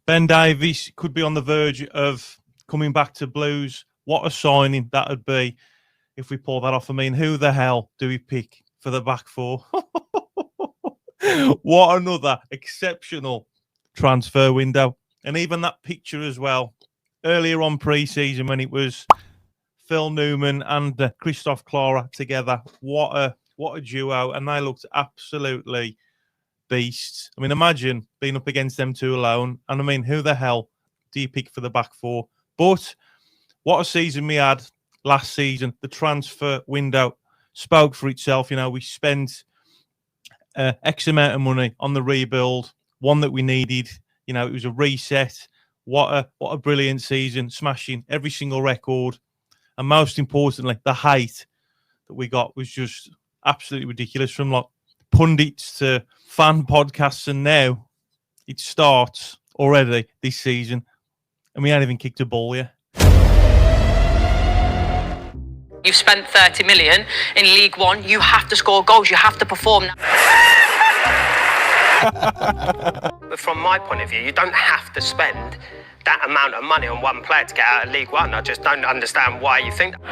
Ben Davies could be on the verge of coming back to Blues. What a signing that would be if we pull that off. I mean, who the hell do we pick for the back four? What another exceptional transfer window. And even that picture as well, earlier on pre-season when it was Phil Newman and Christophe Clara together. What a duo. And they looked absolutely beasts. I mean, imagine being up against them two alone. And I mean, who the hell do you pick for the back four? But what a season we had last season. The transfer window spoke for itself. You know, we spent X amount of money on the rebuild, one that we needed. You know, it was a reset. What a brilliant season, smashing every single record. And most importantly, the hate that we got was just absolutely ridiculous, from like pundits to fan podcasts. And now it starts already this season, and we ain't even kicked a ball yet. You've spent 30 million in League One. You have to score goals. You have to perform. But from my point of view, you don't have to spend that amount of money on one player to get out of League One. I just don't understand why you think that.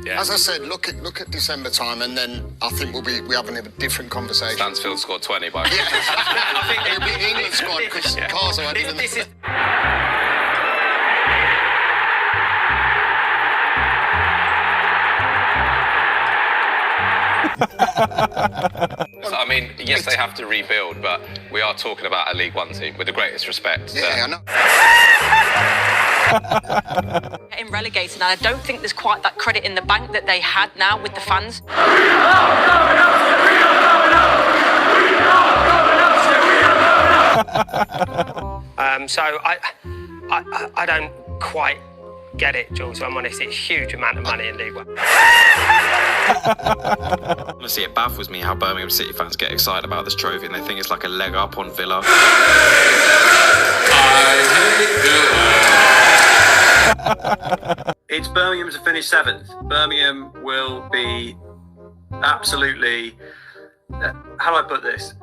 Yeah. As I said, look at December time, and then I think we're having a different conversation. Stansfield scored 20 by. Yeah, I think it'll be England squad because Cars are even. I mean, yes, they have to rebuild, but we are talking about a League One team with the greatest respect. Yeah, I know. Getting relegated, and I don't think there's quite that credit in the bank that they had now with the fans. So I don't quite get it, Jules. If I'm honest, it's a huge amount of money in League One. Honestly, it baffles me how Birmingham City fans get excited about this trophy and they think it's like a leg up on Villa. It's Birmingham to finish 7th. Birmingham will be absolutely, how do I put this?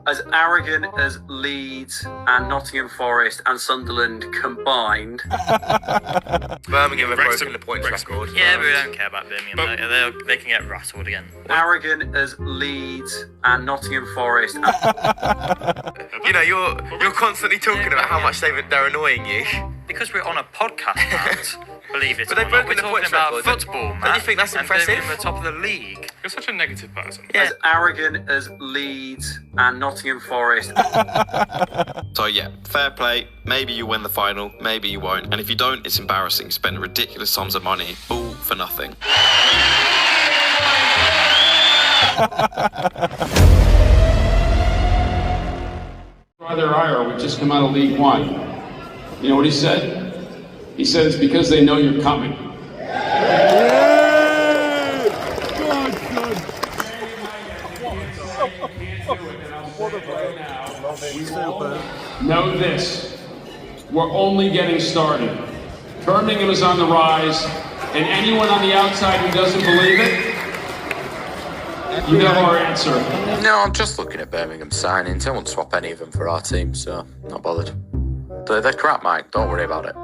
As arrogant as Leeds and Nottingham Forest and Sunderland combined. Birmingham have broken the points record. Yeah, but we don't care about Birmingham. They can get rattled again. Arrogant as Leeds and Nottingham Forest. You know, you're constantly talking about how much they're annoying you. Because we're on a podcast, Matt. Believe it. But they've broken the points record. Football, Matt. Don't you think that's impressive? And they're the top of the league. You're such a negative person. Yeah. As arrogant as Leeds and Nottingham Forest. So yeah, fair play. Maybe you win the final, maybe you won't. And if you don't, it's embarrassing. Spend ridiculous sums of money, all for nothing. Brother Iro would just come out of League One. You know what he said? He said it's because they know you're coming. Know this, we're only getting started. Birmingham is on the rise, and anyone on the outside who doesn't believe it, you know our answer. No, I'm just looking at Birmingham signings. I won't swap any of them for our team, so not bothered. They're crap, Mike. Don't worry about it.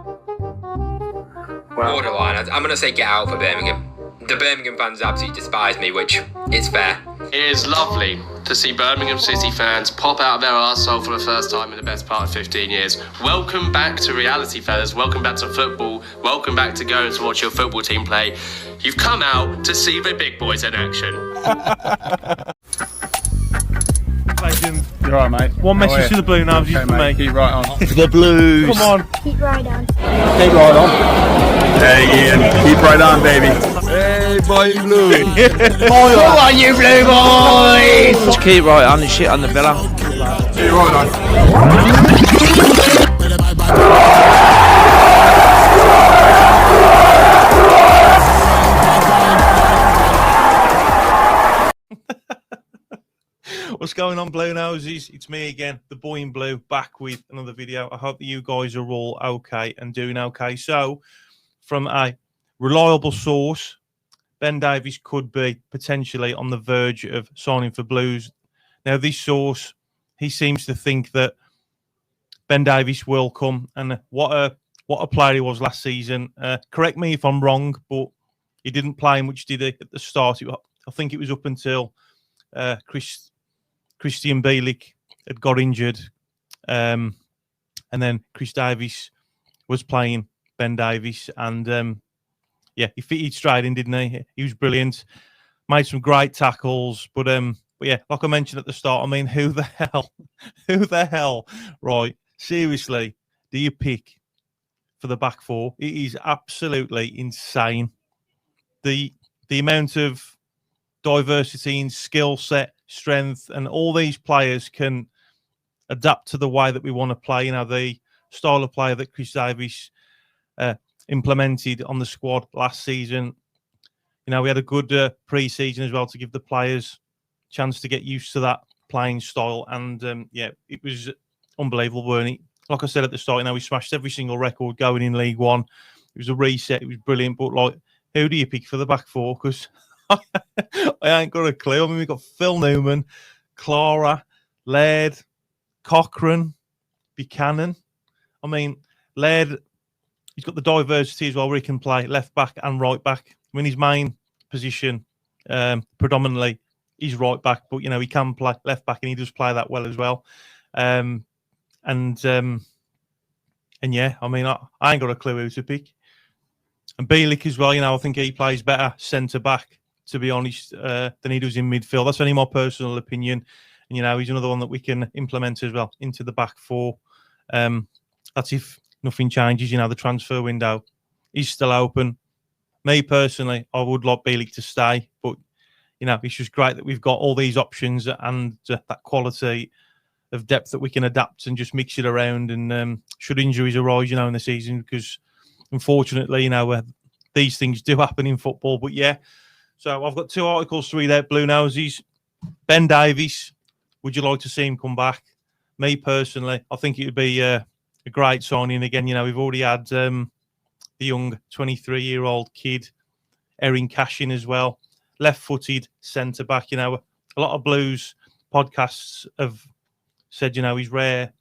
Borderline. I'm going to say get out for Birmingham. The Birmingham fans absolutely despise me, which is fair. It is lovely to see Birmingham City fans pop out of their arsehole for the first time in the best part of 15 years. Welcome back to reality, fellas. Welcome back to football. Welcome back to going to watch your football team play. You've come out to see the big boys in action. Legend. You're right, mate. One message to the Blue Noses for me. Keep right on. The Blues. Come on. Keep right on. Keep right on. Hey, Ian. Keep right on, baby. Hey, boy, Blue. Come on, you Blue boys. Just keep right on the shit on the Villa. Keep right on. What's going on, Blue Noses? It's me again, the boy in blue, back with another video. I hope that you guys are all okay and doing okay. So, from a reliable source, Ben Davies could be potentially on the verge of signing for Blues. Now, this source, he seems to think that Ben Davies will come, and what a player he was last season. Correct me if I'm wrong, but he didn't play much, did he, at the start? I think it was up until Christian Bielik had got injured, and then Chris Davies was playing Ben Davies, and yeah, he fitted straight in, didn't he? He was brilliant, made some great tackles, but yeah, like I mentioned at the start, I mean, who the hell, right? Seriously, do you pick for the back four? It is absolutely insane. The amount of diversity in skill set, strength, and all these players can adapt to the way that we want to play. You know, the style of play that Chris Davies implemented on the squad last season. You know, we had a good pre-season as well to give the players a chance to get used to that playing style. And yeah, it was unbelievable, weren't it? Like I said at the start, you know, we smashed every single record going in League One. It was a reset. It was brilliant. But, like, who do you pick for the back four? Because I ain't got a clue. I mean, we've got Phil Newman, Clara, Laird, Cochrane, Buchanan. I mean, Laird, he's got the diversity as well, where he can play left back and right back. I mean, his main position predominantly is right back, but, you know, he can play left back, and he does play that well as well. And yeah, I mean, I ain't got a clue who to pick. And Bielik as well, you know, I think he plays better centre back, to be honest, than he does in midfield. That's only my personal opinion. And, you know, he's another one that we can implement as well into the back four. That's if nothing changes. You know, the transfer window is still open. Me personally, I would like Bielik to stay, but, you know, it's just great that we've got all these options and that quality of depth that we can adapt and just mix it around. And should injuries arise, you know, in the season, because unfortunately, you know, these things do happen in football. But yeah, so I've got two articles to read out, Blue Noses. Ben Davies, would you like to see him come back? Me personally, I think it would be a great signing again. You know, we've already had the young 23-year-old kid, Erin Cashin, as well. Left-footed centre-back. You know, a lot of Blues podcasts have said, you know, he's rare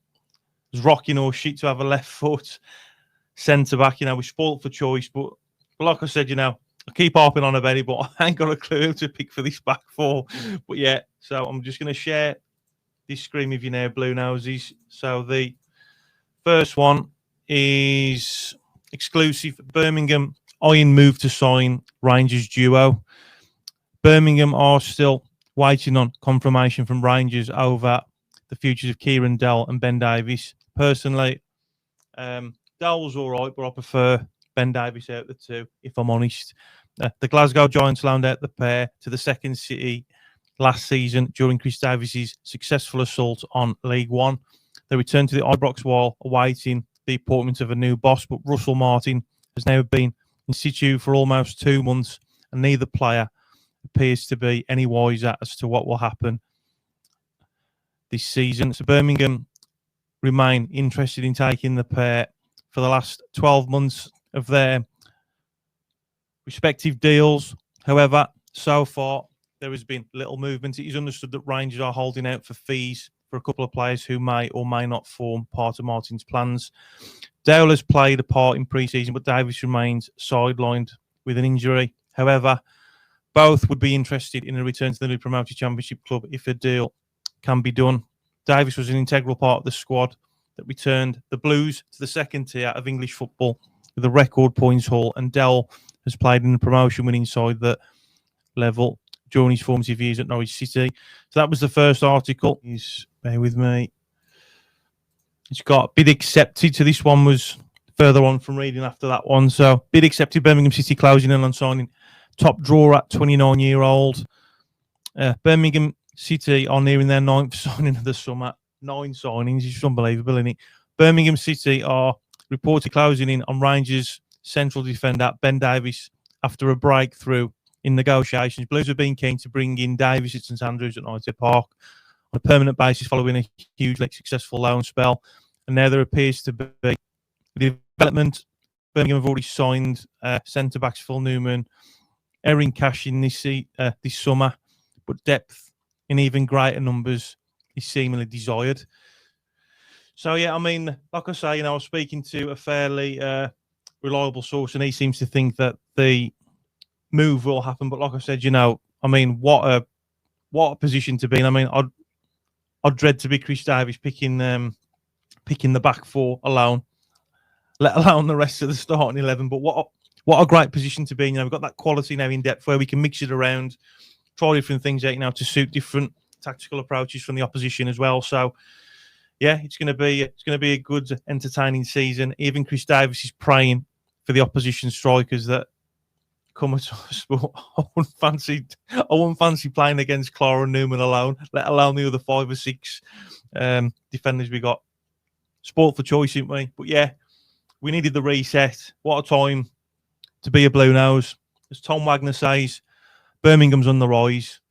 as rocking or shit to have a left foot centre-back. You know, we're spoilt for choice. But like I said, you know, I keep harping on about it, but I ain't got a clue who to pick for this back four. But yeah, so I'm just going to share this screen with you now, Blue Noses. So the first one is exclusive. Birmingham eyeing move to sign Rangers duo. Birmingham are still waiting on confirmation from Rangers over the futures of Kieran Dell and Ben Davies. Personally, Dell's all right, but I prefer Ben Davies out of the two, if I'm honest. The Glasgow Giants loaned out the pair to the second city last season during Chris Davies' successful assault on League One. They returned to the Ibrox while awaiting the appointment of a new boss, but Russell Martin has now been in situ for almost 2 months, and neither player appears to be any wiser as to what will happen this season. So Birmingham remain interested in taking the pair for the last 12 months of their respective deals. However, so far, there has been little movement. It is understood that Rangers are holding out for fees for a couple of players who may or may not form part of Martin's plans. Dale has played a part in pre-season, but Davies remains sidelined with an injury. However, both would be interested in a return to the newly promoted Championship club if a deal can be done. Davies was an integral part of the squad that returned the Blues to the second tier of English football with a record points haul, and Dell has played in the promotion-winning side that level during his formative years at Norwich City. So that was the first article. Bear with me. It's got bid accepted. So this one was further on from reading after that one. So bid accepted. Birmingham City closing in on signing top drawer at 29-year-old. Birmingham City are nearing their 9th signing of the summer. 9 signings. It's unbelievable, isn't it? Birmingham City are reportedly closing in on Rangers central defender Ben Davies after a breakthrough in negotiations. Blues have been keen to bring in Davies at St Andrews at Knights Park on a permanent basis following a hugely successful loan spell. And now there appears to be development. Birmingham have already signed centre-backs Phil Newman Erin cash in this summer, but depth in even greater numbers is seemingly desired. So yeah, I mean, like I say, I was speaking to a fairly reliable source, and he seems to think that the move will happen. But like I said, I mean, what a position to be in. I mean, I'd dread to be Chris Davies picking the back four alone, let alone the rest of the starting 11. But what a great position to be in. We've got that quality now in depth where we can mix it around, try different things out, to suit different tactical approaches from the opposition as well. So yeah, it's going to be a good, entertaining season. Even Chris Davies is praying for the opposition strikers that come at us. But I wouldn't fancy playing against Clara and Newman alone, let alone the other 5 or 6 defenders we got. Sport for choice, isn't we? But yeah, we needed the reset. What a time to be a Blue Nose. As Tom Wagner says, Birmingham's on the rise.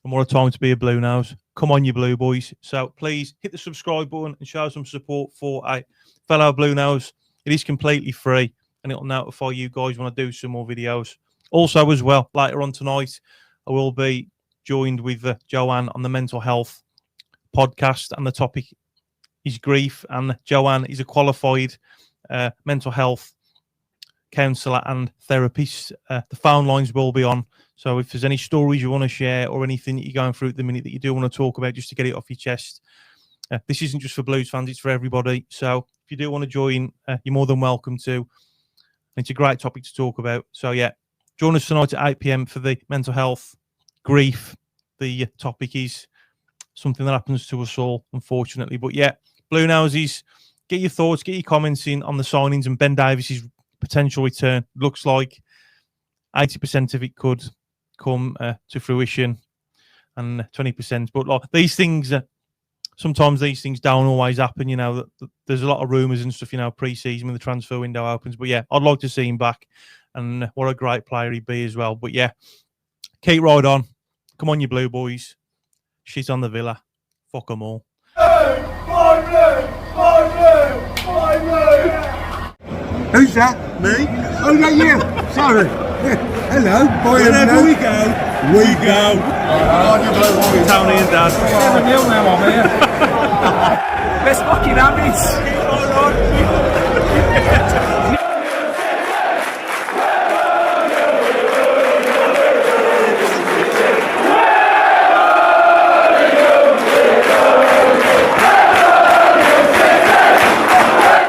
And what a time to be a Blue Nose. Come on, you Blue Boys. So please hit the subscribe button and show some support for a fellow Blue Nose. It is completely free, and it'll notify you guys when I do some more videos. Also, as well, later on tonight, I will be joined with Joanne on the mental health podcast, and the topic is grief. And Joanne is a qualified mental health counsellor and therapist. The phone lines will be on. So if there's any stories you want to share or anything that you're going through at the minute that you do want to talk about, just to get it off your chest, this isn't just for Blues fans, it's for everybody. So if you do want to join, you're more than welcome to. And it's a great topic to talk about. So yeah, join us tonight at 8 PM for the mental health, grief. The topic is something that happens to us all, unfortunately. But yeah, Blue Noses, get your thoughts, get your comments in on the signings and Ben Davies' potential return. Looks like 80% of it could come to fruition, and 20%. But like these things, sometimes these things don't always happen. There's a lot of rumours and stuff. Pre-season when the transfer window opens. But yeah, I'd like to see him back, and what a great player he'd be as well. But yeah, keep right on. Come on, you Blue Boys. Shit on the Villa. Fuck them all. Who's that? Me? Oh, yeah, you. Sorry. Hello, boy. Wherever we go. Tony and Dad. 7-0 now, I'm here. Let's fucking have it.